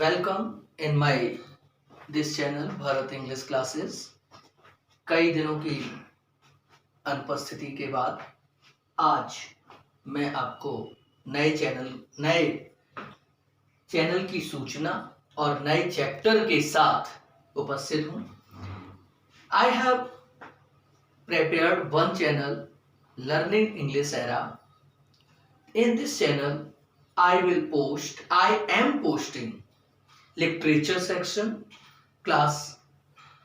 Welcome in my this channel Bharat English classes. कई दिनों की अनुपस्थिति के बाद आज मैं आपको नए चैनल की सूचना और नए चैप्टर के साथ उपस्थित हूँ। I have prepared one channel, Learning English Era. In this channel, I am posting literature section, class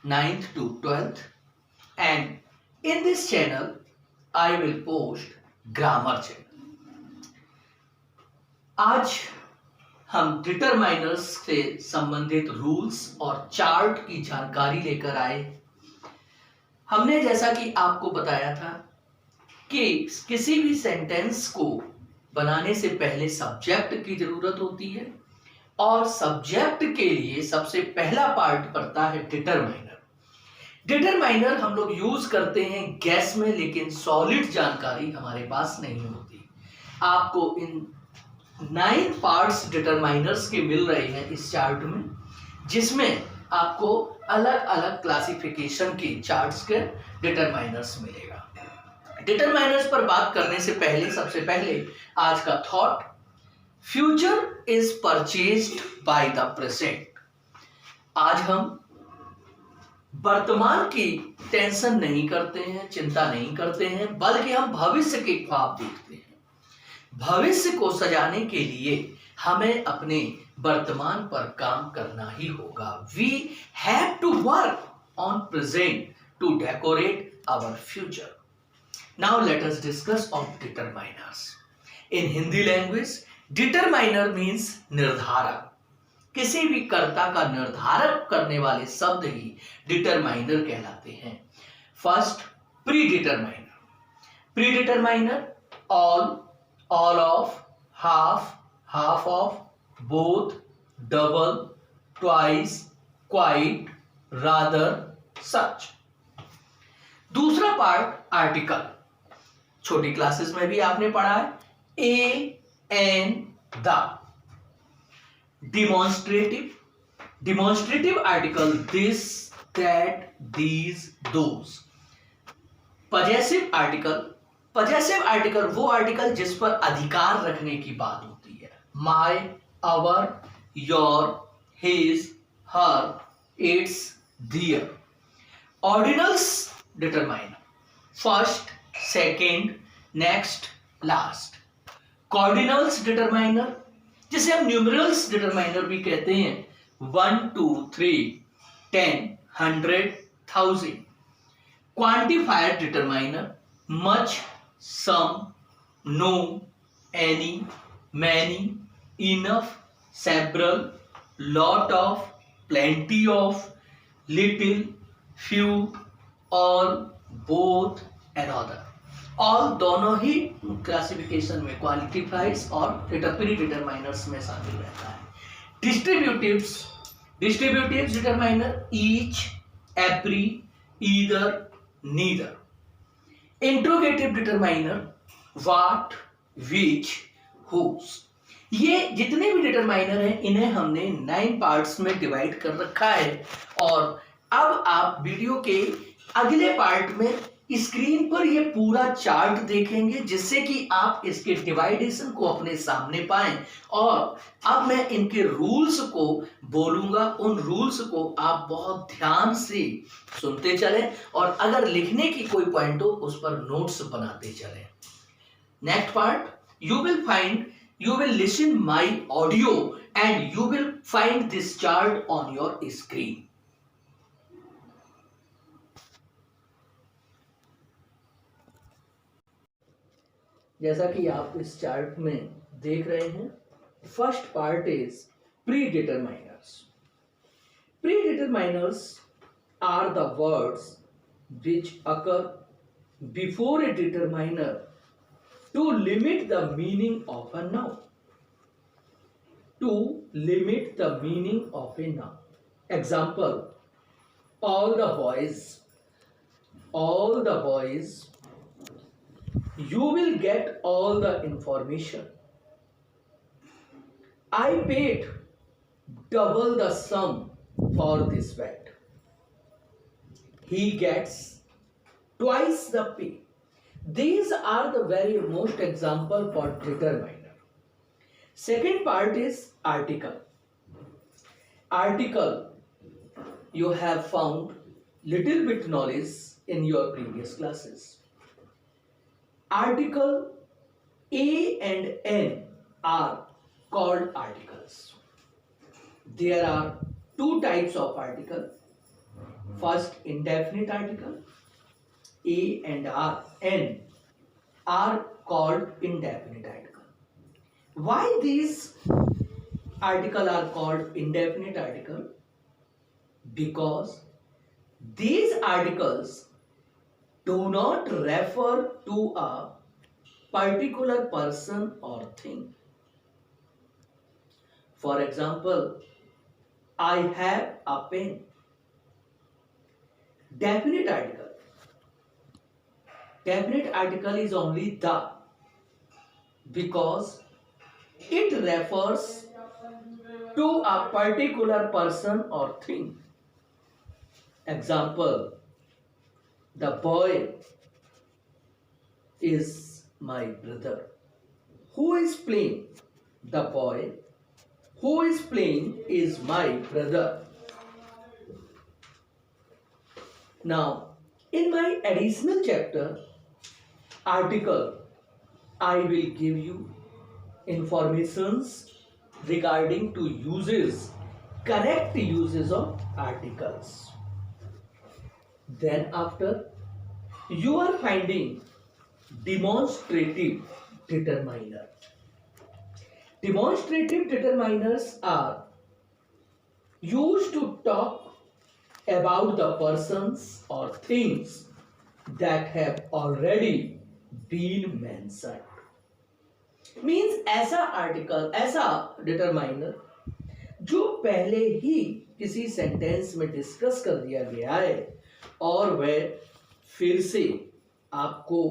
9th to 12th, and in this channel, I will post grammar channel. आज हम डिटरमाइनर्स से संबंधित rules और chart की जानकारी लेकर आए। हमने जैसा कि आपको बताया था कि किसी भी सेंटेंस को बनाने से पहले सब्जेक्ट की जरूरत होती है और सब्जेक्ट के लिए सबसे पहला पार्ट पड़ता है डिटरमाइनर। डिटरमाइनर हम लोग यूज करते हैं गैस में, लेकिन सॉलिड जानकारी हमारे पास नहीं होती। आपको इन 9 पार्ट्स डिटरमाइनर्स के मिल रहे हैं इस चार्ट में, जिसमें आपको अलग अलग क्लासिफिकेशन के चार्ट्स के डिटरमाइनर्स मिलेगा। डिटरमाइनर्स पर बात करने से पहले सबसे पहले आज का thought, future is purchased by the present. आज हम वर्तमान की टेंशन नहीं करते हैं, चिंता नहीं करते हैं, बल्कि हम भविष्य के ख्वाब देखते हैं। भविष्य को सजाने के लिए हमें अपने वर्तमान पर काम करना ही होगा। We have to work on present to decorate our future. Now let us discuss on determiners. In Hindi language determiner means निर्धारक। किसी भी कर्ता का निर्धारक करने वाले शब्द ही डिटरमाइनर कहलाते हैं। First, pre determiner. Pre determiner all of, half of, both, double, twice, quite, rather, such। दूसरा पार्ट आर्टिकल। छोटी क्लासेस में भी आपने पढ़ा है, a, an, the. Demonstrative article, this, that, these, those. Possessive article वो आर्टिकल जिस पर अधिकार रखने की बात होती है। My, our, your, his, her, its, their. Ordinals determiner, first, second, next, last. Cardinals determiner, जिसे हम न्यूमरल्स डिटरमाइनर भी कहते हैं, 1 2 3 10 100 1000। Quantifier determiner, much, some, no, any, many, enough, several, lot of, plenty of, little, few, all, both, and other। all दोनों ही classification में qualifies और pre determiners में शामिल रहता है। Distributives determiner, each, every, either, neither. Interrogative determiner, what, which, whose. ये जितने भी डिटरमाइनर हैं इन्हें हमने 9 पार्ट्स में डिवाइड कर रखा है। और अब आप वीडियो के अगले पार्ट में स्क्रीन पर ये पूरा चार्ट देखेंगे, जिससे कि आप इसके डिवाइडेशन को अपने सामने पाएं। और अब मैं इनके रूल्स को बोलूंगा, उन रूल्स को आप बहुत ध्यान से सुनते चलें और अगर लिखने की कोई पॉइंट हो उस पर नोट्स बनाते चलें। Next part, you will listen my audio and you will find this chart on your screen। जैसा कि आप इस चार्ट में देख रहे हैं, first part is predeterminers. Predeterminers are the words which occur before a determiner to limit the meaning of a noun. To limit the meaning of a noun. Example, all the boys, you will get all the information. I paid double the sum for this vet. He gets twice the pay. These are the very most example for determiner. Second part is article. Article, you have found little bit knowledge in your previous classes. Article A and N are called articles. There are two types of article. First, indefinite article. A and N are called indefinite article. Why these articles are called indefinite article? Because these articles do not refer to a particular person or thing. For example, I have a pen. Definite article. Definite article is only the, because it refers to a particular person or thing. Example, the boy is my brother. Who is playing? The boy. Who is playing is my brother. Now, in my additional chapter, article, I will give you informations regarding to uses, correct uses of articles. Then after, you are finding demonstrative determiner. Demonstrative determiners are used to talk about the persons or things that have already been mentioned. Means ऐसा article, ऐसा determiner जो पहले ही किसी sentence में discuss कर दिया गया है और वह फिर से आपको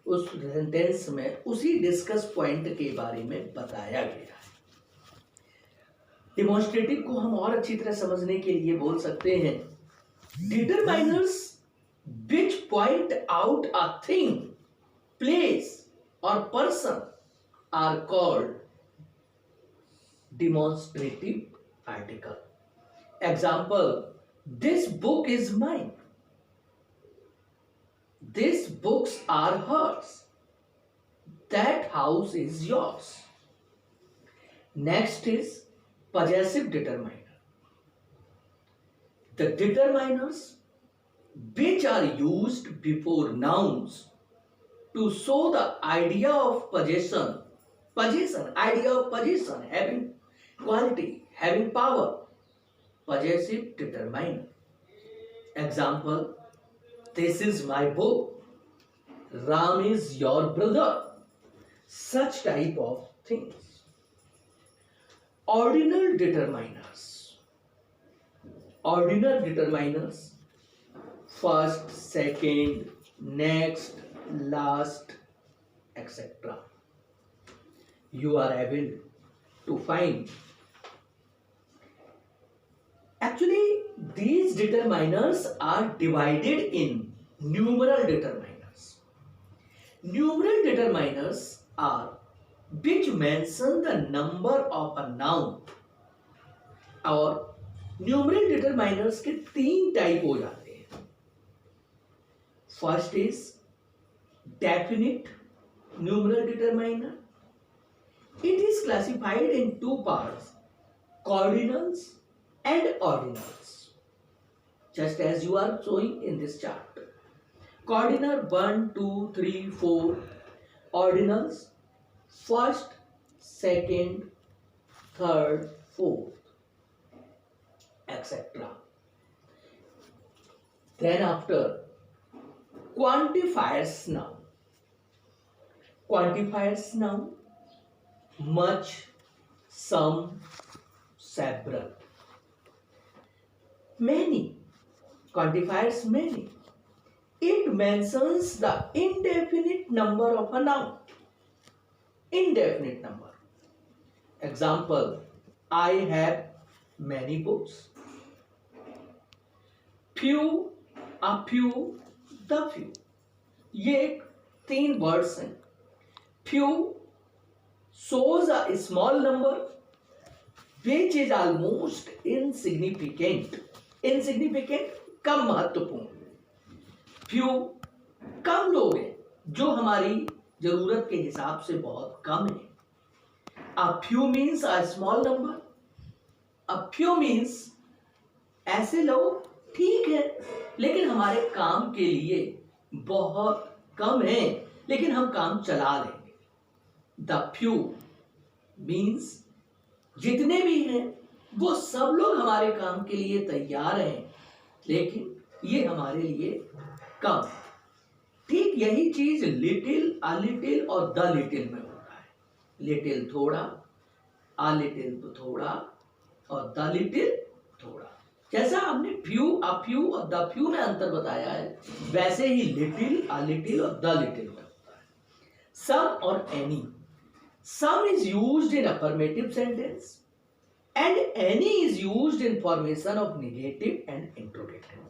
उस सेंटेंस में उसी डिस्कस पॉइंट के बारे में बताया गया है। डिमॉन्स्ट्रेटिव को हम और अच्छी तरह समझने के लिए बोल सकते हैं determiners which point out a thing, place or person are called demonstrative article. Example, this book is mine. These books are hers. That house is yours. Next is possessive determiner. The determiners which are used before nouns to show the idea of possession, idea of possession, having quality, having power, possessive determiner. Example, this is my book, Ram is your brother, such type of things. Ordinal determiners. Ordinal determiners, first, second, next, last, etc. You are able to find. Actually, these determiners are divided in numeral determiners. Numeral determiners are which mention the number of a noun. और numeral determiners के तीन type हो जाते हैं. First is definite numeral determiner. It is classified in two parts, cardinals and ordinals, just as you are showing in this chart. Cardinal 1, 2, 3, 4. Ordinals first, second, third, fourth, etc. Then after, quantifiers noun. Quantifiers noun, much, some, several. Many. Quantifiers many. It mentions the indefinite number of a noun. Indefinite number. Example, I have many books. Few, a few, the few. ये 3 words हैं. Few shows a small number which is almost insignificant. Insignificant कम महत्वपूर्ण. Few कम लोग हैं जो हमारी जरूरत के हिसाब से बहुत कम है. A few means a small number. A few means ऐसे लोग ठीक है लेकिन हमारे काम के लिए बहुत कम है, लेकिन हम काम चला लेंगे. The few means जितने भी हैं वो सब लोग हमारे काम के लिए तैयार हैं, लेकिन ये हमारे लिए कम. ठीक यही चीज लिटिल, अ लिटिल और द लिटिल में हो रहा है. लिटिल थोड़ा, अ लिटिल थोड़ा और द लिटिल थोड़ा. जैसा हमने फ्यू, अ फ्यू और द फ्यू में अंतर बताया है, वैसे ही लिटिल, अ लिटिल और द लिटिल में होता है. सम और any. Some is used in affirmative sentence and any is used in formation of negative and interrogative.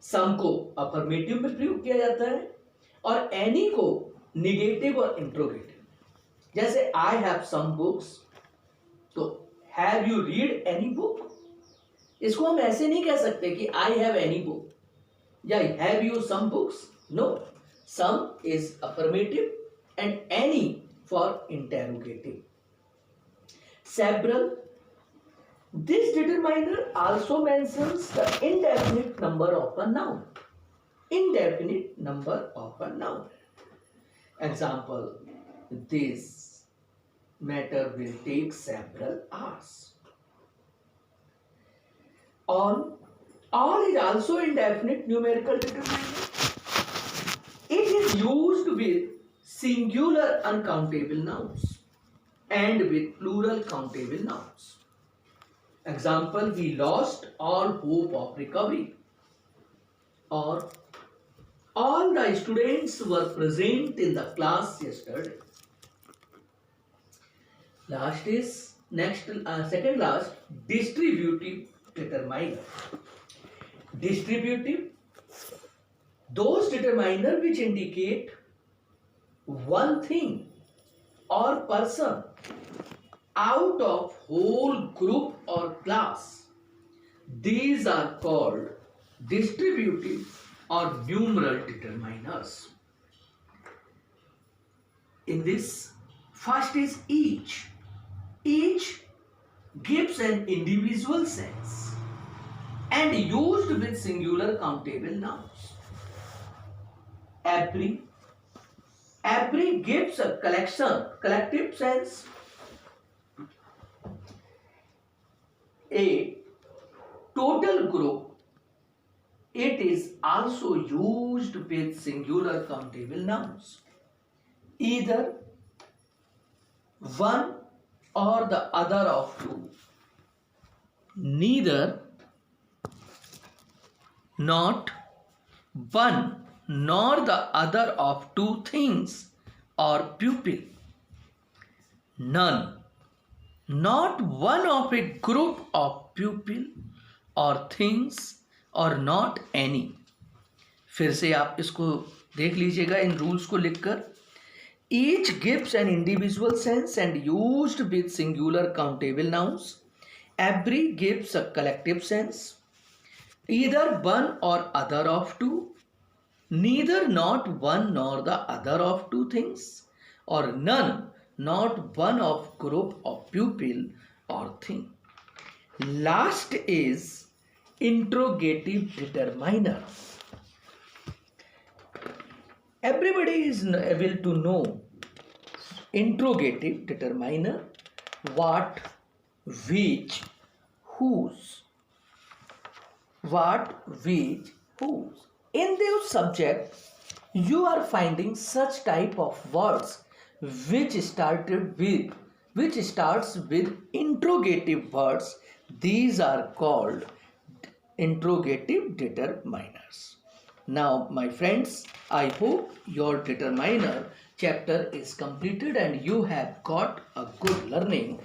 Some को अफर्मेटिव में प्रयोग किया जाता है और एनी को निगेटिव और इंट्रोगेटिव. जैसे आई हैव सम बुक्स, तो have you read any book. इसको हम ऐसे नहीं कह सकते कि आई हैव एनी बुक या have you some books. No, some is affirmative and any for interrogative. Several. This determiner also mentions the indefinite number of a noun. Indefinite number of a noun. Example, this matter will take several hours. All is also indefinite numerical determiner. It is used with singular uncountable nouns and with plural countable nouns. Example, we lost all hope of recovery. Or all the students were present in the class yesterday. Last is second last, distributive determiner. Distributive, those determiner which indicate one thing or person out of whole group or class. These are called distributive or numeral determiners. In this, first is each. Each gives an individual sense and used with singular countable nouns. Every. Every gives a collective sense. A total group, it is also used with singular countable nouns. Either one or the other of two. Neither, not one nor the other of two things or pupil. None, not one of a group of pupil or things or not any. फिर से आप इसको देख लीजिएगा इन rules को लिखकर. Each gives an individual sense and used with singular countable nouns. Every gives a collective sense. Either one or other of two. Neither not one nor the other of two things. Or none, not one of group of pupil or thing. Last is interrogative determiner. Everybody is able to know interrogative determiner. What, which, whose. What, which, whose. In this subject, you are finding such type of words which starts with interrogative words. These are called interrogative determiners. Now, my friends, I hope your determiner chapter is completed and you have got a good learning.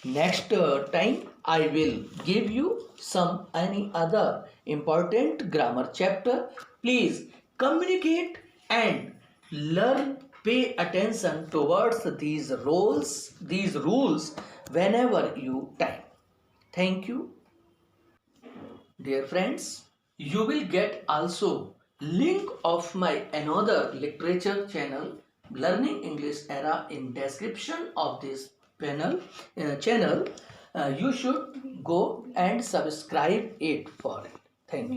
Next time, I will give you some any other important grammar chapter. Please communicate and learn. Pay attention towards these rules whenever you time. Thank you. Dear friends, you will get also link of my another literature channel Learning English Era in description of this channel. You should go and subscribe it for it. Thank you.